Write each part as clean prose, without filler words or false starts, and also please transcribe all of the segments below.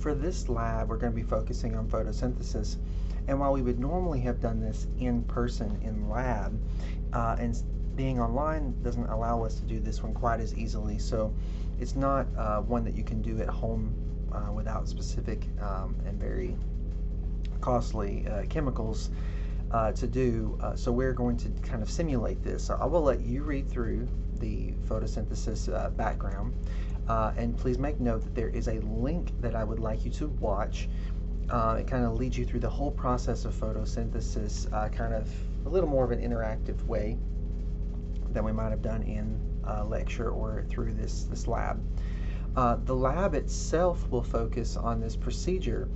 for this lab, we're going to be focusing on photosynthesis. And while we would normally have done this in person in lab, and being online doesn't allow us to do this one quite as easily. So it's not one that you can do at home without specific and very costly chemicals to do. So we're going to kind of simulate this. So I will let you read through the photosynthesis background. And please make note that there is a link that I would like you to watch. It kind of leads you through the whole process of photosynthesis, kind of a little more of an interactive way than we might have done in lecture or through this lab. The lab itself will focus on this procedure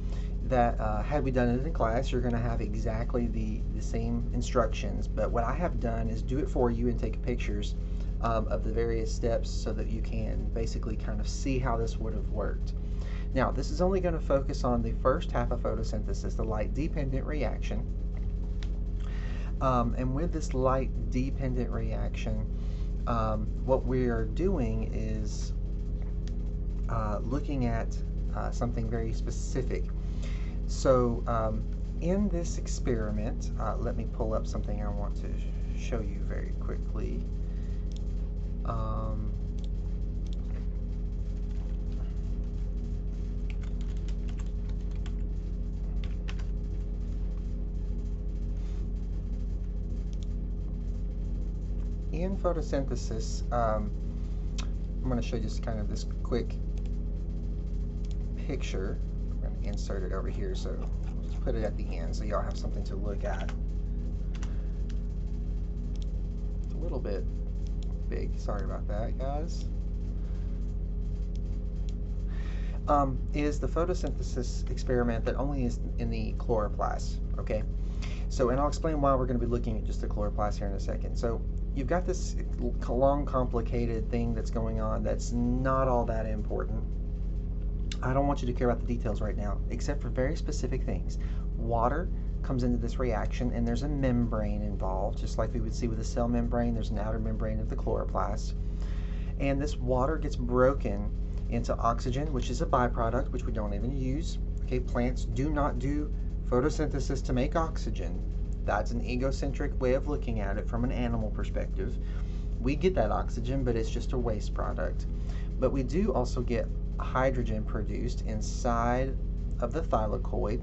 that had we done it in class, you're going to have exactly the same instructions, but what I have done is do it for you and take pictures of the various steps so that you can basically kind of see how this would have worked. Now, this is only going to focus on the first half of photosynthesis, the light-dependent reaction. And with this light-dependent reaction, what we are doing is looking at something very specific. So in this experiment, let me pull up something I want to show you very quickly. In photosynthesis, I'm going to show you just kind of this quick picture. I'm going to insert it over here, so just put it at the end so y'all have something to look at. It's a little bit big, sorry about that, guys. Is the photosynthesis experiment that only is in the chloroplast, okay? So, and I'll explain why we're going to be looking at just the chloroplast here in a second. So, you've got this long, complicated thing that's going on that's not all that important. I don't want you to care about the details right now, except for very specific things. Water comes into this reaction, and there's a membrane involved, just like we would see with a cell membrane. There's an outer membrane of the chloroplast. And this water gets broken into oxygen, which is a byproduct, which we don't even use. Okay, plants do not do photosynthesis to make oxygen. That's an egocentric way of looking at it from an animal perspective. We get that oxygen, but it's just a waste product. But we do also get hydrogen produced inside of the thylakoid,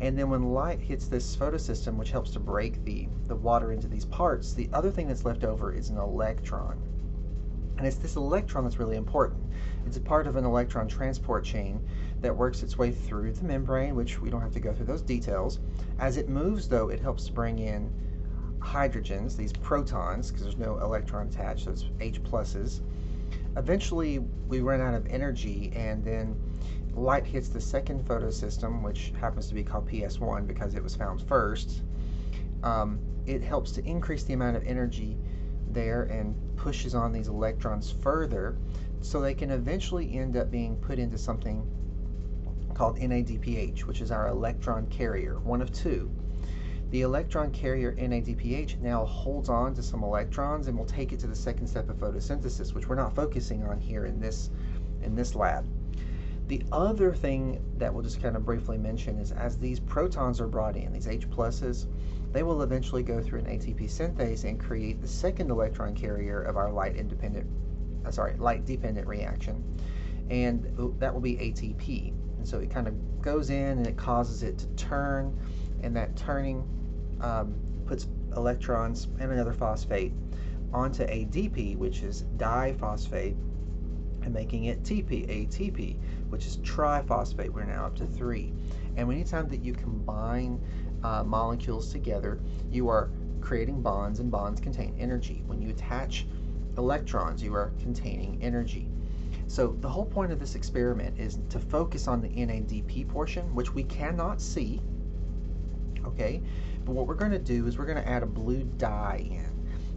and then when light hits this photosystem, which helps to break the water into these parts, the other thing that's left over is an electron. And it's this electron that's really important. It's a part of an electron transport chain that works its way through the membrane, which we don't have to go through those details. As it moves, though, it helps bring in hydrogens, these protons, because there's no electron attached, so it's H pluses. Eventually, we run out of energy, and then light hits the second photosystem, which happens to be called PS1 because it was found first. It helps to increase the amount of energy there and pushes on these electrons further, so they can eventually end up being put into something called NADPH, which is our electron carrier, one of two. The electron carrier NADPH now holds on to some electrons and will take it to the second step of photosynthesis, which we're not focusing on here in this lab. The other thing that we'll just kind of briefly mention is as these protons are brought in, these H pluses, they will eventually go through an ATP synthase and create the second electron carrier of our light-dependent reaction, and that will be ATP. And so it kind of goes in and it causes it to turn, and that turning puts electrons and another phosphate onto ADP, which is diphosphate, and making it ATP, which is triphosphate. We're now up to 3. And anytime that you combine molecules together, you are creating bonds, and bonds contain energy. When you attach electrons, you are containing energy. So the whole point of this experiment is to focus on the NADP portion, which we cannot see, okay? But what we're going to do is we're going to add a blue dye in.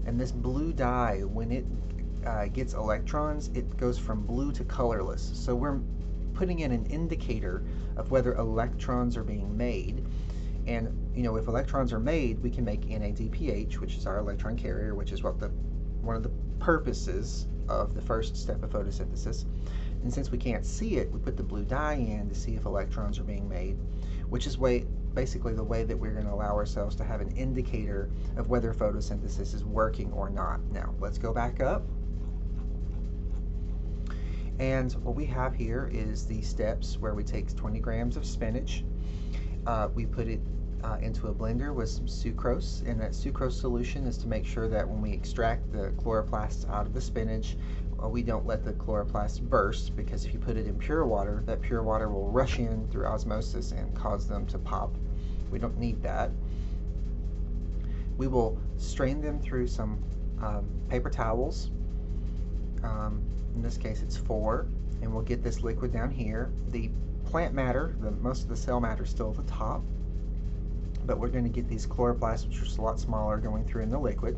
And this blue dye, when it gets electrons, it goes from blue to colorless. So we're putting in an indicator of whether electrons are being made. And if electrons are made, we can make NADPH, which is our electron carrier, which is what one of the purposes of the first step of photosynthesis. And since we can't see it, we put the blue dye in to see if electrons are being made, which is basically the way that we're going to allow ourselves to have an indicator of whether photosynthesis is working or not. Now, let's go back up. And what we have here is the steps where we take 20 grams of spinach, we put it into a blender with some sucrose, and that sucrose solution is to make sure that when we extract the chloroplasts out of the spinach, we don't let the chloroplasts burst, because if you put it in pure water, that pure water will rush in through osmosis and cause them to pop. We don't need that. We will strain them through some paper towels. In this case it's 4, and we'll get this liquid down here. The plant matter, most of the cell matter is still at the top, but we're going to get these chloroplasts, which are a lot smaller, going through in the liquid.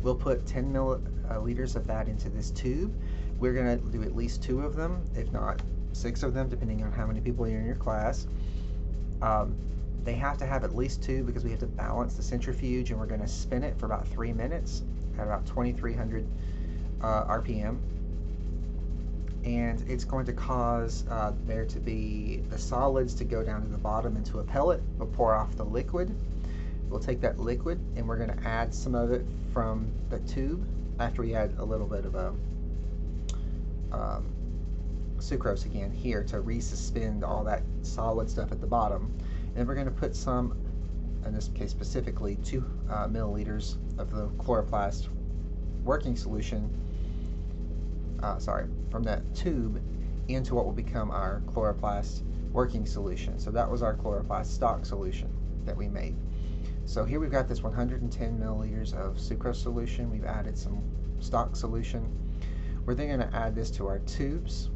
We'll put 10 milliliters of that into this tube. We're going to do at least 2 of them, if not 6 of them, depending on how many people are in your class. They have to have at least 2 because we have to balance the centrifuge, and we're going to spin it for about 3 minutes at about 2300 RPM. And it's going to cause there to be the solids to go down to the bottom into a pellet. We'll pour off the liquid. We'll take that liquid and we're going to add some of it from the tube after we add a little bit of sucrose again here to resuspend all that solid stuff at the bottom. And we're going to put some, in this case specifically, 2 milliliters of the chloroplast working solution, from that tube into what will become our chloroplast working solution. So that was our chloroplast stock solution that we made. So here we've got this 110 milliliters of sucrose solution. We've added some stock solution. We're then going to add this to our tubes.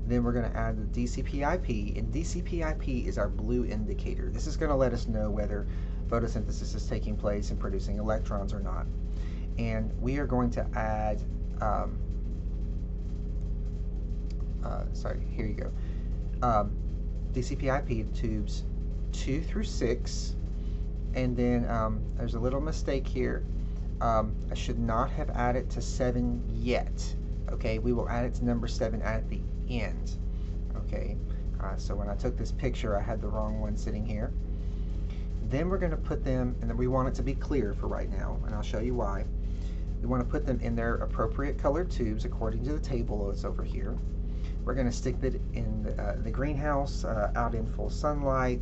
Then we're going to add the DCPIP, and DCPIP is our blue indicator. This is going to let us know whether photosynthesis is taking place and producing electrons or not. And we are going to add here you go. DCPIP tubes 2 through 6, and then there's a little mistake here. I should not have added to 7 yet. Okay, we will add it to number 7 at the end. Okay, so when I took this picture, I had the wrong one sitting here. Then we're going to put them, and then we want it to be clear for right now, and I'll show you why. We want to put them in their appropriate colored tubes according to the table that's over here. We're going to stick it in the greenhouse, out in full sunlight,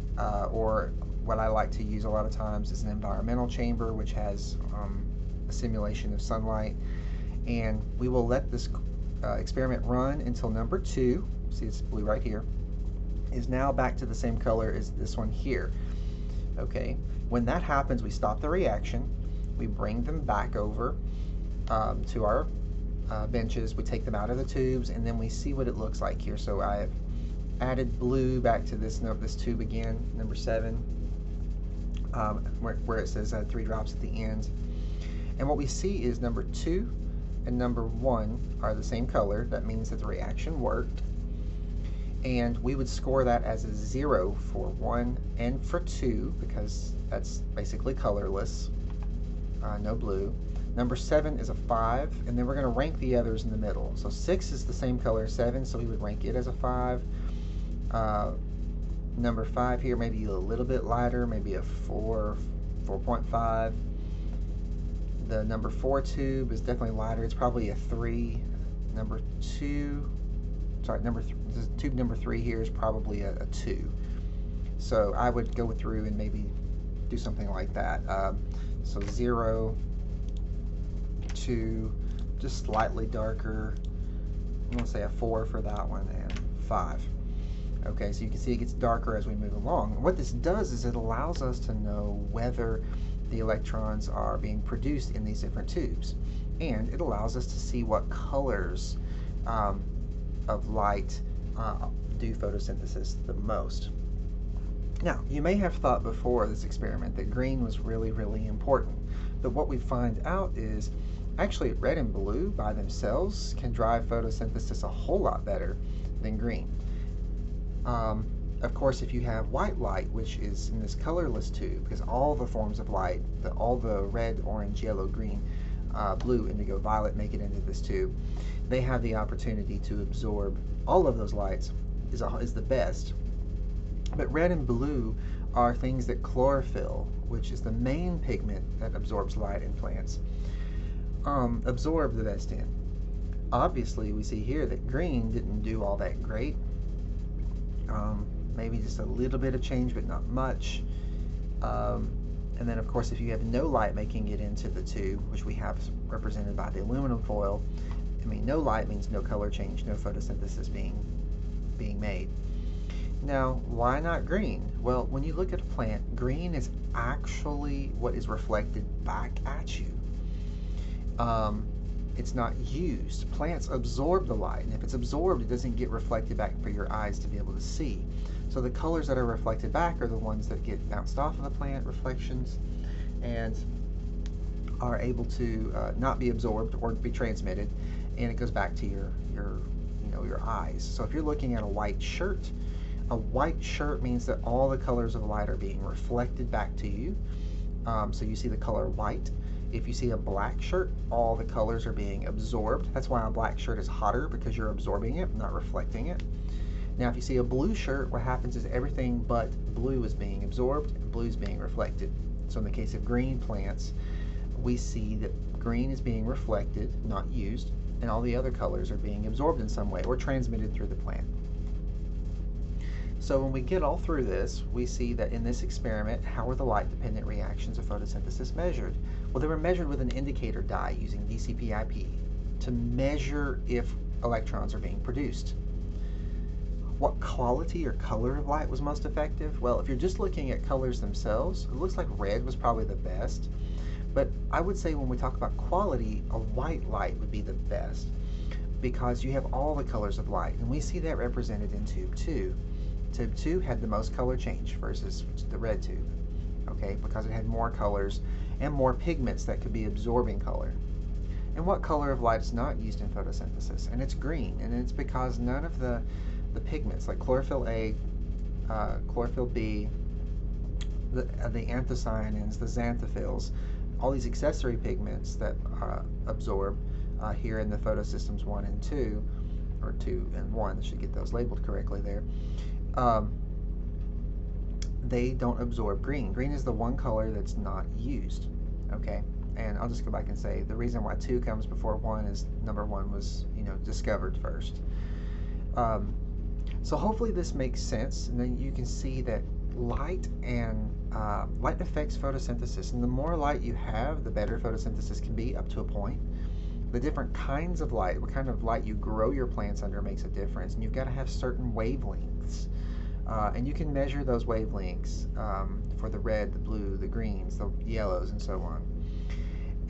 or what I like to use a lot of times is an environmental chamber, which has a simulation of sunlight. And we will let this experiment run until number 2, see it's blue right here, is now back to the same color as this one here. Okay, when that happens, we stop the reaction, we bring them back over to our benches, we take them out of the tubes, and then we see what it looks like here. So I've added blue back to this tube again, number 7, where it says 3 drops at the end. And what we see is number 2 and number 1 are the same color. That means that the reaction worked. And we would score that as a 0 for 1 and for 2, because that's basically colorless, no blue. Number 7 is a 5, and then we're going to rank the others in the middle. So 6 is the same color as 7, so we would rank it as a 5. Number 5 here, maybe a little bit lighter, maybe a 4, 4.5. The number 4 tube is definitely lighter. It's probably a 3. Number 2, sorry, tube number 3 here is probably a 2. So I would go through and maybe do something like that. So 0, 2, just slightly darker. I'm going to say a 4 for that one, and 5. Okay, so you can see it gets darker as we move along. And what this does is it allows us to know whether the electrons are being produced in these different tubes. And it allows us to see what colors of light do photosynthesis the most. Now, you may have thought before this experiment that green was really, really important. But what we find out is actually red and blue by themselves can drive photosynthesis a whole lot better than green. Of course, if you have white light, which is in this colorless tube, because all the forms of light, all the red, orange, yellow, green, blue, indigo, violet make it into this tube. They have the opportunity to absorb all of those lights is the best. But red and blue are things that chlorophyll, which is the main pigment that absorbs light in plants, absorb the best in. Obviously, we see here that green didn't do all that great. Maybe just a little bit of change, but not much. And then, of course, if you have no light making it into the tube, which we have represented by the aluminum foil, I mean, no light means no color change, no photosynthesis being made. Now, why not green? Well, when you look at a plant, green is actually what is reflected back at you. It's not used. Plants absorb the light, and if it's absorbed, it doesn't get reflected back for your eyes to be able to see. So the colors that are reflected back are the ones that get bounced off of the plant, reflections, and are able to not be absorbed or be transmitted, and it goes back to your eyes. So if you're looking at a white shirt means that all the colors of light are being reflected back to you. So you see the color white. If you see a black shirt, all the colors are being absorbed. That's why a black shirt is hotter, because you're absorbing it, not reflecting it. Now, if you see a blue shirt, what happens is everything but blue is being absorbed and blue is being reflected. So in the case of green plants, we see that green is being reflected, not used, and all the other colors are being absorbed in some way or transmitted through the plant. So when we get all through this, we see that in this experiment, how were the light-dependent reactions of photosynthesis measured? Well, they were measured with an indicator dye using DCP-IP to measure if electrons are being produced. What quality or color of light was most effective? Well, if you're just looking at colors themselves, it looks like red was probably the best. But I would say when we talk about quality, a white light would be the best, because you have all the colors of light, and we see that represented in tube 2. Tube 2 had the most color change versus the red tube, okay, because it had more colors and more pigments that could be absorbing color. And what color of light is not used in photosynthesis? And it's green, and it's because none of the pigments like chlorophyll A, chlorophyll B, the anthocyanins, the xanthophylls, all these accessory pigments that absorb here in the photosystems 1 and 2, or 2 and 1, should get those labeled correctly there. They don't absorb green. Green is the one color that's not used, okay? And I'll just go back and say the reason why 2 comes before 1 is number 1 was, discovered first. So hopefully this makes sense, and then you can see that light affects photosynthesis, and the more light you have, the better photosynthesis can be up to a point. The different kinds of light, what kind of light you grow your plants under, makes a difference, and you've got to have certain wavelengths. And you can measure those wavelengths for the red, the blue, the greens, the yellows, and so on.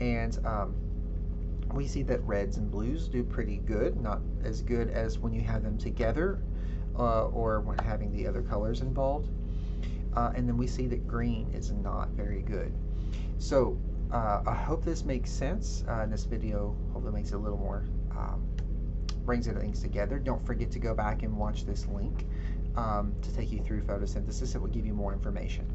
And we see that reds and blues do pretty good, not as good as when you have them together or when having the other colors involved. And then we see that green is not very good. So I hope this makes sense. In this video, hopefully makes it a little more, brings things together. Don't forget to go back and watch this link to take you through photosynthesis. It will give you more information.